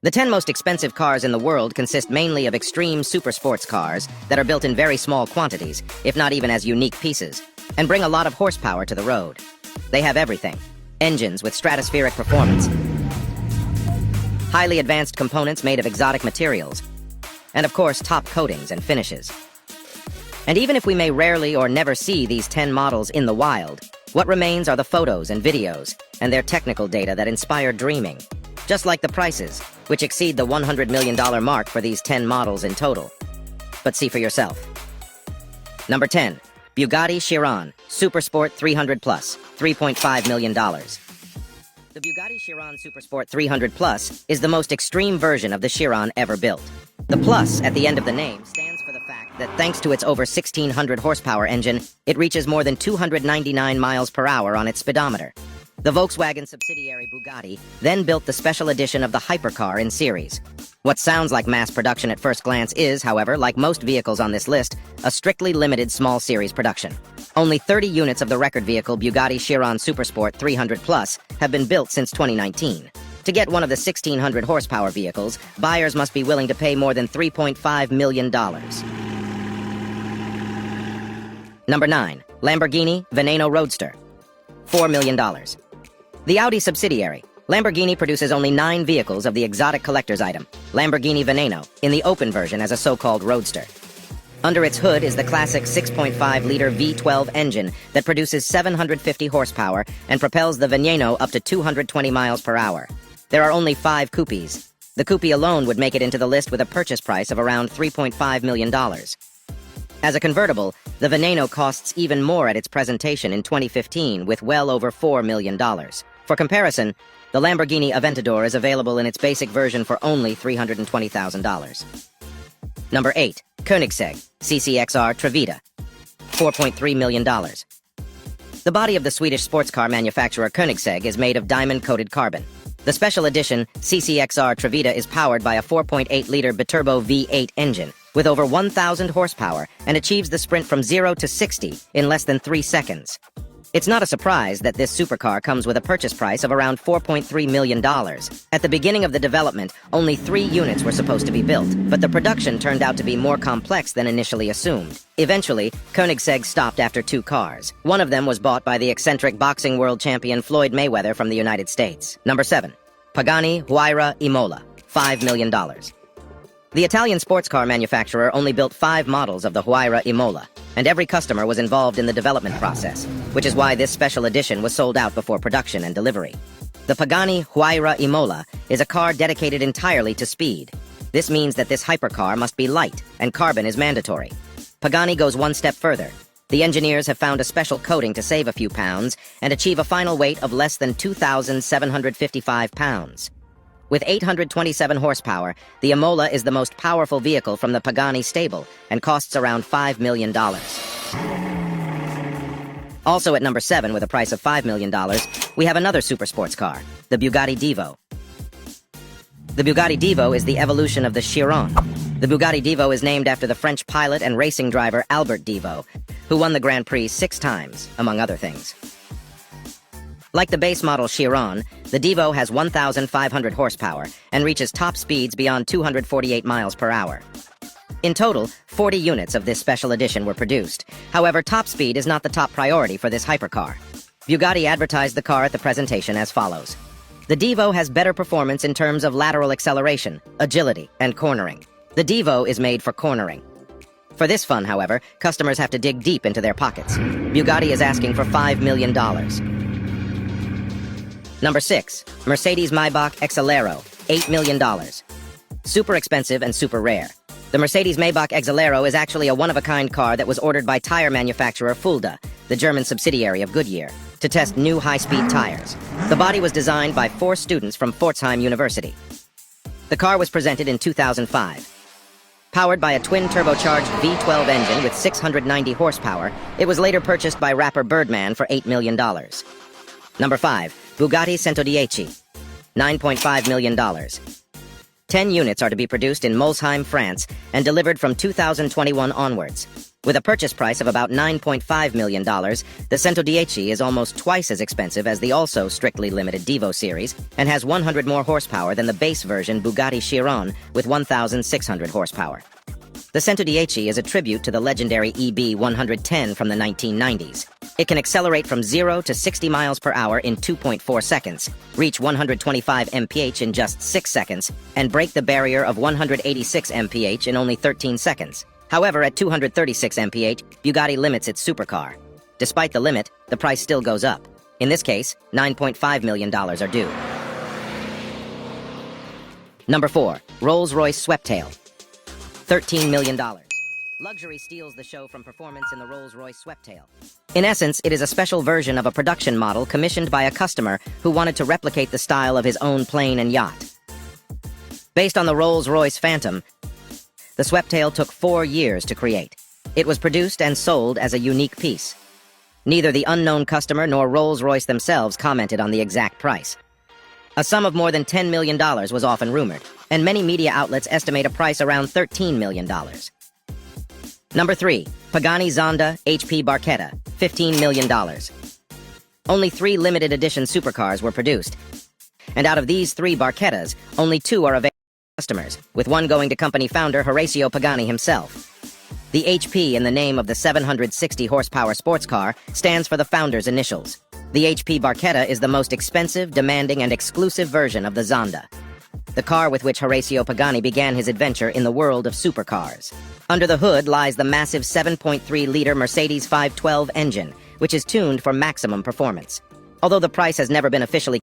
The 10 most expensive cars in the world consist mainly of extreme super sports cars that are built in very small quantities, if not even as unique pieces, and bring a lot of horsepower to the road. They have everything. Engines with stratospheric performance, highly advanced components made of exotic materials, and of course top coatings and finishes. And even if we may rarely or never see these 10 models in the wild, what remains are the photos and videos, and their technical data that inspire dreaming. Just like the prices, which exceed the $100 million mark for these 10 models in total. But see for yourself. Number 10. Bugatti Chiron Supersport 300 Plus, $3.5 million. The Bugatti Chiron Supersport 300 Plus is the most extreme version of the Chiron ever built. The plus at the end of the name stands for the fact that thanks to its over 1,600 horsepower engine, it reaches more than 299 miles per hour on its speedometer. The Volkswagen subsidiary Bugatti then built the special edition of the hypercar in series. What sounds like mass production at first glance is, however, like most vehicles on this list, a strictly limited small series production. Only 30 units of the record vehicle Bugatti Chiron Supersport 300 Plus have been built since 2019. To get one of the 1,600 horsepower vehicles, buyers must be willing to pay more than $3.5 million. Number 9. Lamborghini Veneno Roadster, $4 million. The Audi subsidiary, Lamborghini produces only 9 vehicles of the exotic collector's item, Lamborghini Veneno, in the open version as a so-called roadster. Under its hood is the classic 6.5-liter V12 engine that produces 750 horsepower and propels the Veneno up to 220 miles per hour. There are only 5 coupes. The coupe alone would make it into the list with a purchase price of around $3.5 million. As a convertible, the Veneno costs even more at its presentation in 2015 with well over $4 million. For comparison, the Lamborghini Aventador is available in its basic version for only $320,000. Number 8. Koenigsegg CCXR Trevita, $4.3 million. The body of the Swedish sports car manufacturer Koenigsegg is made of diamond-coated carbon. The special edition CCXR Trevita is powered by a 4.8-liter biturbo V8 engine with over 1,000 horsepower and achieves the sprint from 0 to 60 in less than 3 seconds. It's not a surprise that this supercar comes with a purchase price of around $4.3 million. At the beginning of the development, only 3 units were supposed to be built, but the production turned out to be more complex than initially assumed. Eventually, Koenigsegg stopped after 2 cars. One of them was bought by the eccentric boxing world champion Floyd Mayweather from the United States. Number 7. Pagani Huayra Imola, $5 million. The Italian sports car manufacturer only built 5 models of the Huayra Imola, and every customer was involved in the development process, which is why this special edition was sold out before production and delivery. The Pagani Huayra Imola is a car dedicated entirely to speed. This means that this hypercar must be light, and carbon is mandatory. Pagani goes one step further. The engineers have found a special coating to save a few pounds and achieve a final weight of less than 2,755 pounds. With 827 horsepower, the Imola is the most powerful vehicle from the Pagani stable and costs around $5 million. Also at number 7 with a price of $5 million, we have another super sports car, the Bugatti Divo. The Bugatti Divo is the evolution of the Chiron. The Bugatti Divo is named after the French pilot and racing driver Albert Divo, who won the Grand Prix 6 times, among other things. Like the base model Chiron, the Divo has 1,500 horsepower and reaches top speeds beyond 248 miles per hour. In total, 40 units of this special edition were produced. However, top speed is not the top priority for this hypercar. Bugatti advertised the car at the presentation as follows. The Divo has better performance in terms of lateral acceleration, agility, and cornering. The Divo is made for cornering. For this fun, however, customers have to dig deep into their pockets. Bugatti is asking for $5 million. Number 6. Mercedes-Maybach Exalero, $8 million. Super expensive and super rare. The Mercedes-Maybach Exalero is actually a one-of-a-kind car that was ordered by tire manufacturer Fulda, the German subsidiary of Goodyear, to test new high-speed tires. The body was designed by 4 students from Pforzheim University. The car was presented in 2005. Powered by a twin-turbocharged V12 engine with 690 horsepower, it was later purchased by rapper Birdman for $8 million. Number 5. Bugatti 110, $9.5 million. 10 units are to be produced in Molsheim, France, and delivered from 2021 onwards. With a purchase price of about $9.5 million, the 110 is almost twice as expensive as the also strictly limited Devo series and has 100 more horsepower than the base version Bugatti Chiron with 1,600 horsepower. The 110 is a tribute to the legendary EB 110 from the 1990s. It can accelerate from 0 to 60 miles per hour in 2.4 seconds, reach 125 mph in just 6 seconds, and break the barrier of 186 mph in only 13 seconds. However, at 236 mph, Bugatti limits its supercar. Despite the limit, the price still goes up. In this case, $9.5 million are due. Number 4. Rolls-Royce Sweptail. $13 million. Luxury steals the show from performance in the Rolls-Royce Sweptail. In essence, it is a special version of a production model commissioned by a customer who wanted to replicate the style of his own plane and yacht. Based on the Rolls-Royce Phantom, the Sweptail took 4 years to create. It was produced and sold as a unique piece. Neither the unknown customer nor Rolls-Royce themselves commented on the exact price. A sum of more than $10 million was often rumored, and many media outlets estimate a price around $13 million. Number 3. Pagani Zonda HP Barchetta, $15 million. Only 3 limited edition supercars were produced, and out of these 3 Barchettas, only 2 are available to customers, with one going to company founder Horacio Pagani himself. The HP in the name of the 760 horsepower sports car stands for the founder's initials. The HP Barchetta is the most expensive, demanding, and exclusive version of the Zonda, the car with which Horacio Pagani began his adventure in the world of supercars. Under the hood lies the massive 7.3-liter Mercedes 512 engine, which is tuned for maximum performance. Although the price has never been officially